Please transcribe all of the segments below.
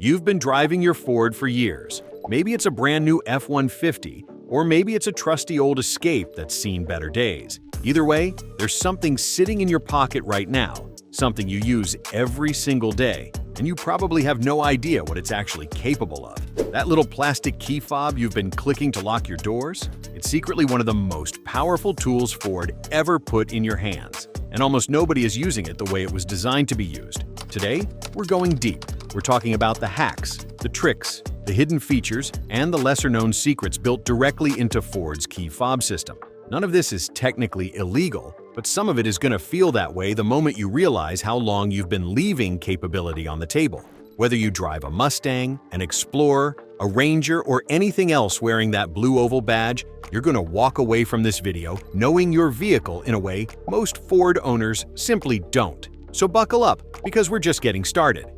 You've been driving your Ford for years. Maybe it's a brand new F-150, or maybe it's a trusty old Escape that's seen better days. Either way, there's something sitting in your pocket right now, something you use every single day, and you probably have no idea what it's actually capable of. That little plastic key fob you've been clicking to lock your doors? It's secretly one of the most powerful tools Ford ever put in your hands, and almost nobody is using it the way it was designed to be used. Today, we're going deep. We're talking about the hacks, the tricks, the hidden features, and the lesser-known secrets built directly into Ford's key fob system. None of this is technically illegal, but some of it is going to feel that way the moment you realize how long you've been leaving capability on the table. Whether you drive a Mustang, an Explorer, a Ranger, or anything else wearing that blue oval badge, you're going to walk away from this video knowing your vehicle in a way most Ford owners simply don't. So buckle up, because we're just getting started.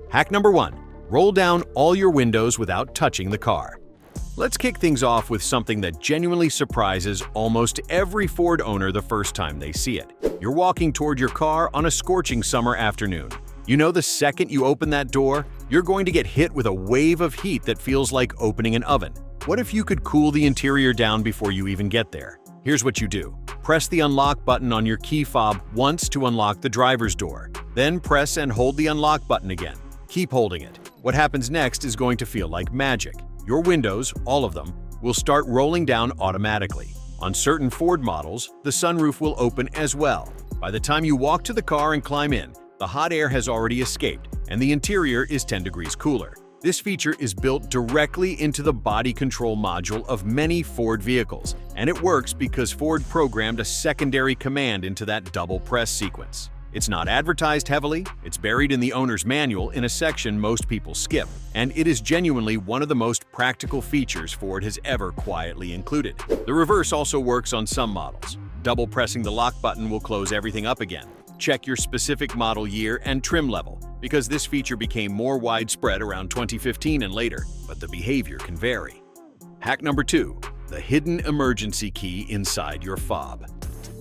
Hack number 1. Roll down all your windows without touching the car. Let's kick things off with something that genuinely surprises almost every Ford owner the first time they see it. You're walking toward your car on a scorching summer afternoon. You know the second you open that door, you're going to get hit with a wave of heat that feels like opening an oven. What if you could cool the interior down before you even get there? Here's what you do. Press the unlock button on your key fob once to unlock the driver's door. Then press and hold the unlock button again. Keep holding it. What happens next is going to feel like magic. Your windows, all of them, will start rolling down automatically. On certain Ford models, the sunroof will open as well. By the time you walk to the car and climb in, the hot air has already escaped, and the interior is 10 degrees cooler. This feature is built directly into the body control module of many Ford vehicles, and it works because Ford programmed a secondary command into that double press sequence. It's not advertised heavily, it's buried in the owner's manual in a section most people skip, and it is genuinely one of the most practical features Ford has ever quietly included. The reverse also works on some models. Double pressing the lock button will close everything up again. Check your specific model year and trim level, because this feature became more widespread around 2015 and later, but the behavior can vary. Hack number 2. The hidden emergency key inside your fob.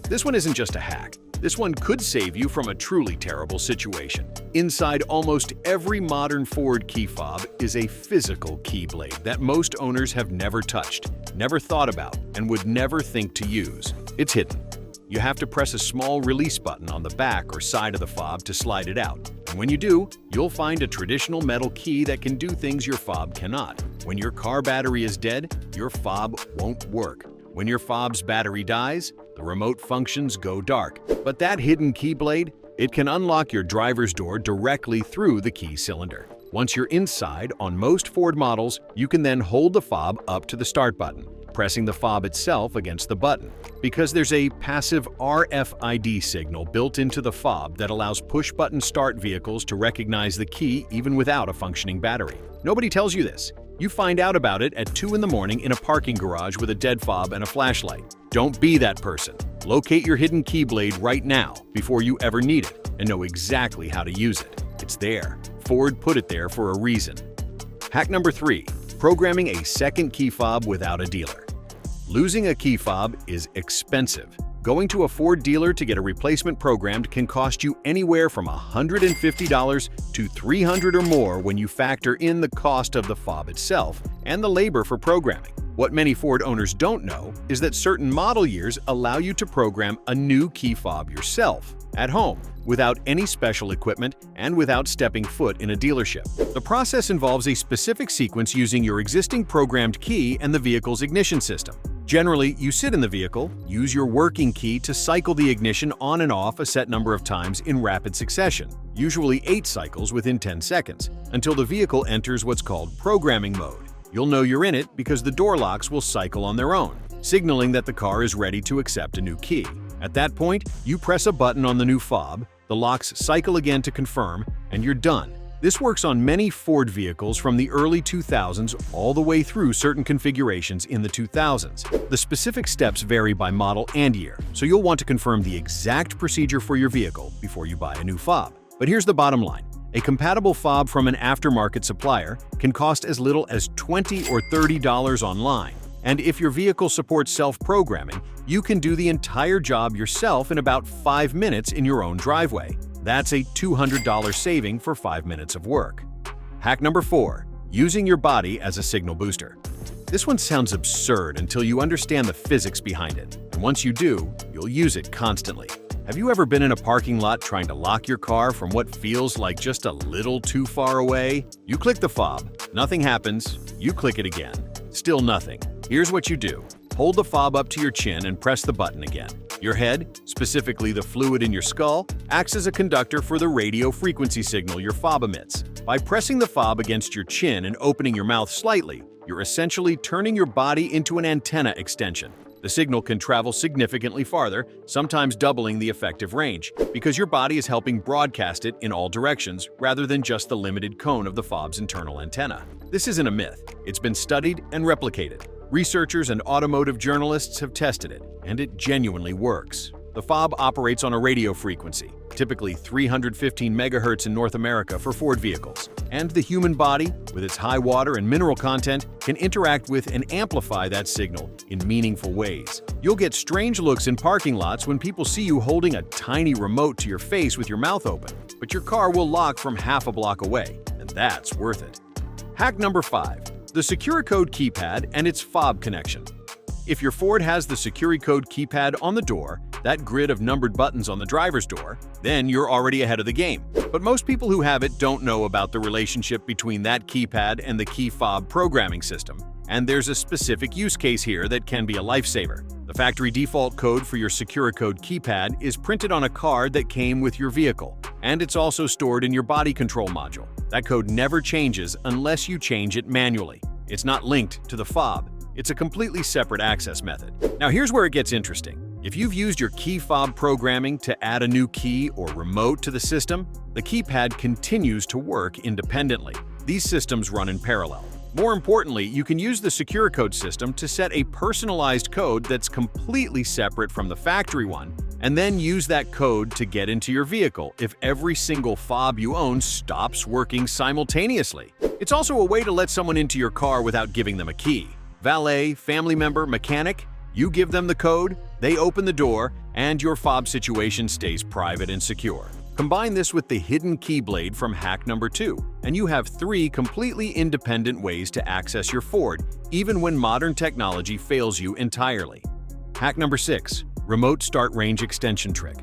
This one isn't just a hack. This one could save you from a truly terrible situation. Inside almost every modern Ford key fob is a physical keyblade that most owners have never touched, never thought about, and would never think to use. It's hidden. You have to press a small release button on the back or side of the fob to slide it out. And when you do, you'll find a traditional metal key that can do things your fob cannot. When your car battery is dead, your fob won't work. When your fob's battery dies, the remote functions go dark. But that hidden keyblade, it can unlock your driver's door directly through the key cylinder. Once you're inside, on most Ford models, you can then hold the fob up to the start button, pressing the fob itself against the button. Because there's a passive RFID signal built into the fob that allows push-button start vehicles to recognize the key even without a functioning battery. Nobody tells you this. You find out about it at 2 in the morning in a parking garage with a dead fob and a flashlight. Don't be that person. Locate your hidden keyblade right now before you ever need it and know exactly how to use it. It's there. Ford put it there for a reason. Hack number 3. Programming a second key fob without a dealer. Losing a key fob is expensive. Going to a Ford dealer to get a replacement programmed can cost you anywhere from $150 to $300 or more when you factor in the cost of the fob itself and the labor for programming. What many Ford owners don't know is that certain model years allow you to program a new key fob yourself at home without any special equipment and without stepping foot in a dealership. The process involves a specific sequence using your existing programmed key and the vehicle's ignition system. Generally, you sit in the vehicle, use your working key to cycle the ignition on and off a set number of times in rapid succession, usually 8 cycles within 10 seconds, until the vehicle enters what's called programming mode. You'll know you're in it because the door locks will cycle on their own, signaling that the car is ready to accept a new key. At that point, you press a button on the new fob, the locks cycle again to confirm, and you're done. This works on many Ford vehicles from the early 2000s all the way through certain configurations in the 2000s. The specific steps vary by model and year, so you'll want to confirm the exact procedure for your vehicle before you buy a new fob. But here's the bottom line. A compatible fob from an aftermarket supplier can cost as little as $20 or $30 online. And if your vehicle supports self-programming, you can do the entire job yourself in about 5 minutes in your own driveway. That's a $200 saving for 5 minutes of work. Hack number 4. Using your body as a signal booster. This one sounds absurd until you understand the physics behind it, and once you do, you'll use it constantly. Have you ever been in a parking lot trying to lock your car from what feels like just a little too far away? You click the fob, nothing happens, you click it again, still nothing. Here's what you do. Hold the fob up to your chin and press the button again. Your head, specifically the fluid in your skull, acts as a conductor for the radio frequency signal your fob emits. By pressing the fob against your chin and opening your mouth slightly, you're essentially turning your body into an antenna extension. The signal can travel significantly farther, sometimes doubling the effective range, because your body is helping broadcast it in all directions rather than just the limited cone of the fob's internal antenna. This isn't a myth. It's been studied and replicated. Researchers and automotive journalists have tested it, and it genuinely works. The fob operates on a radio frequency, typically 315 MHz in North America for Ford vehicles, and the human body, with its high water and mineral content, can interact with and amplify that signal in meaningful ways. You'll get strange looks in parking lots when people see you holding a tiny remote to your face with your mouth open, but your car will lock from half a block away, and that's worth it. Hack number 5. The SecuriCode keypad and its fob connection. If your Ford has the SecuriCode keypad on the door, that grid of numbered buttons on the driver's door, then you're already ahead of the game. But most people who have it don't know about the relationship between that keypad and the key fob programming system, and there's a specific use case here that can be a lifesaver. The factory default code for your SecuriCode keypad is printed on a card that came with your vehicle, and it's also stored in your body control module. That code never changes unless you change it manually. It's not linked to the fob. It's a completely separate access method. Now here's where it gets interesting. If you've used your key fob programming to add a new key or remote to the system, the keypad continues to work independently. These systems run in parallel. More importantly, you can use the SecuriCode system to set a personalized code that's completely separate from the factory one, and then use that code to get into your vehicle if every single fob you own stops working simultaneously. It's also a way to let someone into your car without giving them a key. Valet, family member, mechanic, you give them the code, they open the door, and your fob situation stays private and secure. Combine this with the hidden keyblade from hack number 2, and you have 3 completely independent ways to access your Ford, even when modern technology fails you entirely. Hack number 6. Remote start range extension trick.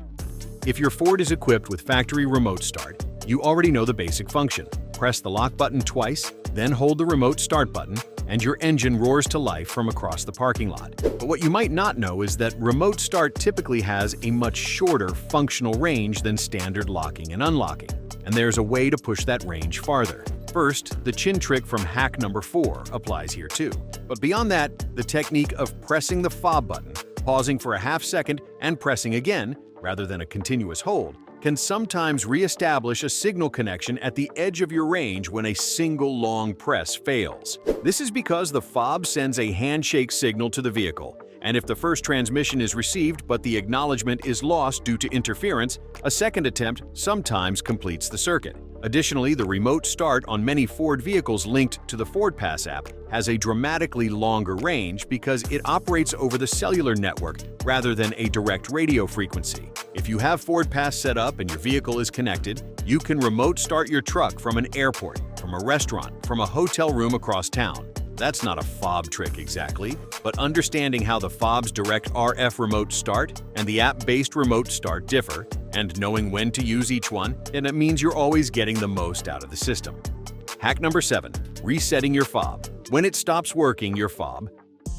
If your Ford is equipped with factory remote start, you already know the basic function. Press the lock button twice, then hold the remote start button, and your engine roars to life from across the parking lot. But what you might not know is that remote start typically has a much shorter functional range than standard locking and unlocking, and there's a way to push that range farther. First, the chin trick from hack number 4 applies here too. But beyond that, the technique of pressing the fob button, pausing for a half second, and pressing again, rather than a continuous hold, can sometimes re-establish a signal connection at the edge of your range when a single long press fails. This is because the fob sends a handshake signal to the vehicle, and if the first transmission is received but the acknowledgement is lost due to interference, a second attempt sometimes completes the circuit. Additionally, the remote start on many Ford vehicles linked to the FordPass app has a dramatically longer range because it operates over the cellular network rather than a direct radio frequency. If you have FordPass set up and your vehicle is connected, you can remote start your truck from an airport, from a restaurant, from a hotel room across town. That's not a fob trick exactly, but understanding how the fob's direct RF remote start and the app-based remote start differ, and knowing when to use each one, and it means you're always getting the most out of the system. Hack number 7. Resetting your fob. When it stops working, your fob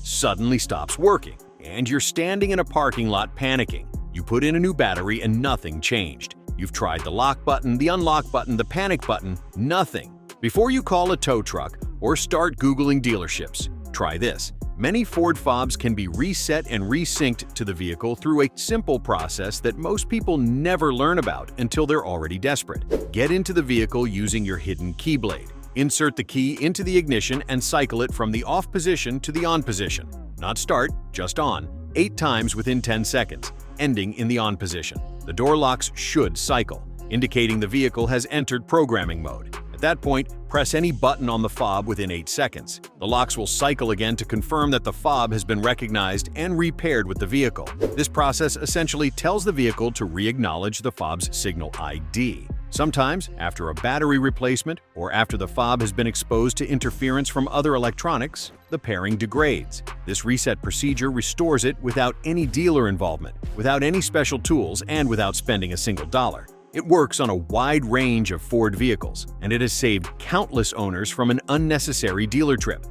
suddenly stops working, and you're standing in a parking lot panicking. You put in a new battery and nothing changed. You've tried the lock button, the unlock button, the panic button, nothing. Before you call a tow truck or start Googling dealerships, try this. Many Ford fobs can be reset and resynced to the vehicle through a simple process that most people never learn about until they're already desperate. Get into the vehicle using your hidden keyblade. Insert the key into the ignition and cycle it from the off position to the on position. Not start, just on, 8 times within 10 seconds, ending in the on position. The door locks should cycle, indicating the vehicle has entered programming mode. At that point, press any button on the fob within 8 seconds. The locks will cycle again to confirm that the fob has been recognized and repaired with the vehicle. This process essentially tells the vehicle to re-acknowledge the fob's signal ID. Sometimes, after a battery replacement or after the fob has been exposed to interference from other electronics, the pairing degrades. This reset procedure restores it without any dealer involvement, without any special tools, and without spending a single dollar. It works on a wide range of Ford vehicles, and it has saved countless owners from an unnecessary dealer trip.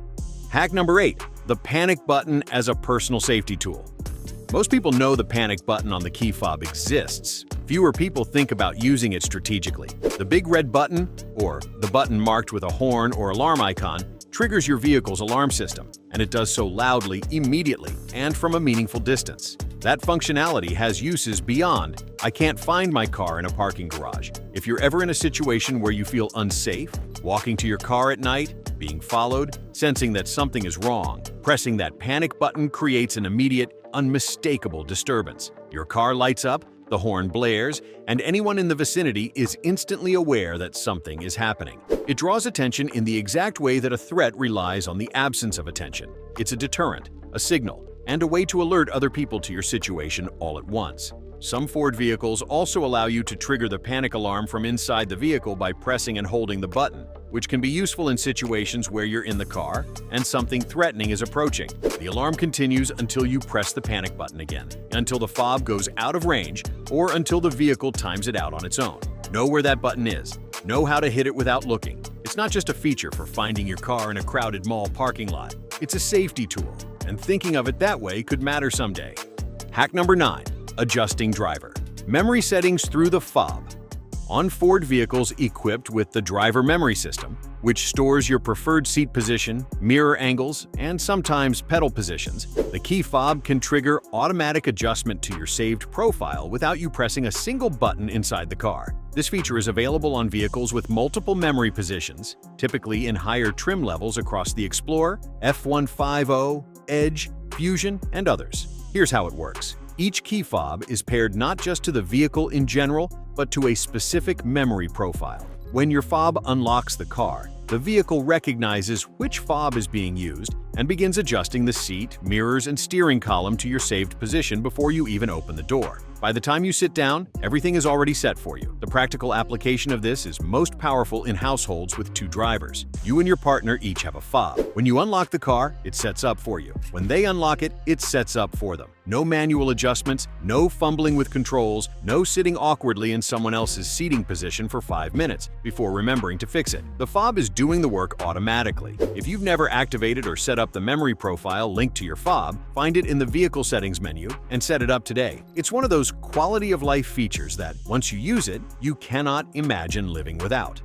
Hack number 8. The panic button as a personal safety tool. Most people know the panic button on the key fob exists. Fewer people think about using it strategically. The big red button, or the button marked with a horn or alarm icon, triggers your vehicle's alarm system, and it does so loudly, immediately, and from a meaningful distance. That functionality has uses beyond, "I can't find my car in a parking garage." If you're ever in a situation where you feel unsafe, walking to your car at night, being followed, sensing that something is wrong, pressing that panic button creates an immediate, unmistakable disturbance. Your car lights up, the horn blares, and anyone in the vicinity is instantly aware that something is happening. It draws attention in the exact way that a threat relies on the absence of attention. It's a deterrent, a signal, and a way to alert other people to your situation all at once. Some Ford vehicles also allow you to trigger the panic alarm from inside the vehicle by pressing and holding the button, which can be useful in situations where you're in the car and something threatening is approaching. The alarm continues until you press the panic button again, until the fob goes out of range, or until the vehicle times it out on its own. Know where that button is. Know how to hit it without looking. It's not just a feature for finding your car in a crowded mall parking lot. It's a safety tool, and thinking of it that way could matter someday. Hack number 9. Adjusting driver. Memory settings through the fob. On Ford vehicles equipped with the driver memory system, which stores your preferred seat position, mirror angles, and sometimes pedal positions, the key fob can trigger automatic adjustment to your saved profile without you pressing a single button inside the car. This feature is available on vehicles with multiple memory positions, typically in higher trim levels across the Explorer, F150, Edge, Fusion, and others. Here's how it works. Each key fob is paired not just to the vehicle in general, but to a specific memory profile. When your fob unlocks the car, the vehicle recognizes which fob is being used and begins adjusting the seat, mirrors, and steering column to your saved position before you even open the door. By the time you sit down, everything is already set for you. The practical application of this is most powerful in households with 2 drivers. You and your partner each have a fob. When you unlock the car, it sets up for you. When they unlock it, it sets up for them. No manual adjustments, no fumbling with controls, no sitting awkwardly in someone else's seating position for 5 minutes before remembering to fix it. The fob is doing the work automatically. If you've never activated or set up the memory profile linked to your fob, find it in the Vehicle Settings menu and set it up today. It's one of those quality of life features that, once you use it, you cannot imagine living without.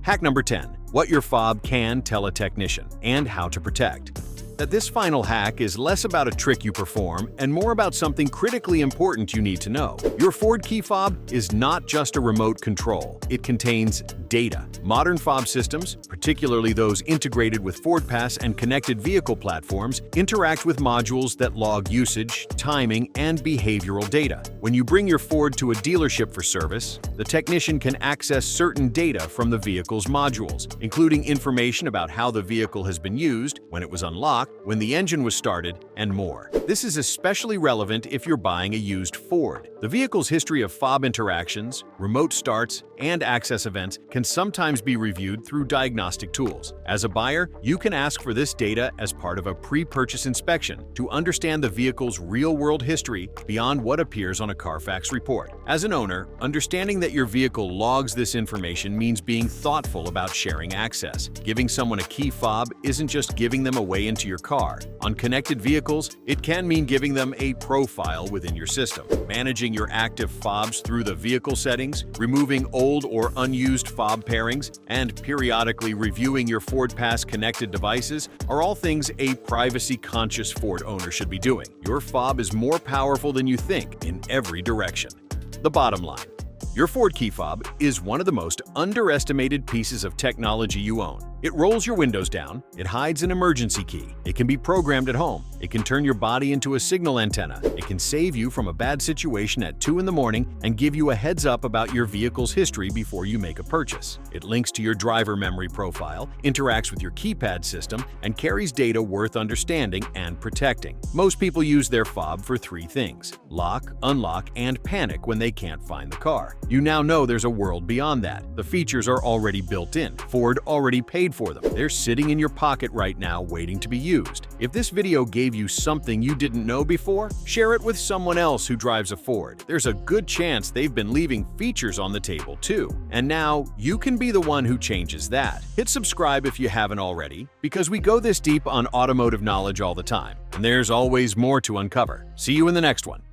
Hack number 10. What your fob can tell a technician, and how to protect. That this final hack is less about a trick you perform and more about something critically important you need to know. Your Ford key fob is not just a remote control. It contains data. Modern fob systems, particularly those integrated with FordPass and connected vehicle platforms, interact with modules that log usage, timing, and behavioral data. When you bring your Ford to a dealership for service, the technician can access certain data from the vehicle's modules, including information about how the vehicle has been used, when it was unlocked, when the engine was started, and more. This is especially relevant if you're buying a used Ford. The vehicle's history of fob interactions, remote starts, and access events can sometimes be reviewed through diagnostic tools. As a buyer, you can ask for this data as part of a pre-purchase inspection to understand the vehicle's real-world history beyond what appears on a Carfax report. As an owner, understanding that your vehicle logs this information means being thoughtful about sharing access. Giving someone a key fob isn't just giving them a way into your car. On connected vehicles, it can mean giving them a profile within your system. Managing your active fobs through the vehicle settings, removing old or unused fob pairings, and periodically reviewing your FordPass connected devices are all things a privacy-conscious Ford owner should be doing. Your fob is more powerful than you think in every direction. The bottom line: your Ford key fob is one of the most underestimated pieces of technology you own. It rolls your windows down, it hides an emergency key, it can be programmed at home, it can turn your body into a signal antenna, it can save you from a bad situation at 2 in the morning and give you a heads up about your vehicle's history before you make a purchase. It links to your driver memory profile, interacts with your keypad system, and carries data worth understanding and protecting. Most people use their fob for 3 things: lock, unlock, and panic when they can't find the car. You now know there's a world beyond that. The features are already built in. Ford already paid for them. They're sitting in your pocket right now waiting to be used. If this video gave you something you didn't know before, share it with someone else who drives a Ford. There's a good chance they've been leaving features on the table too. And now you can be the one who changes that. Hit subscribe if you haven't already, because we go this deep on automotive knowledge all the time, and there's always more to uncover. See you in the next one.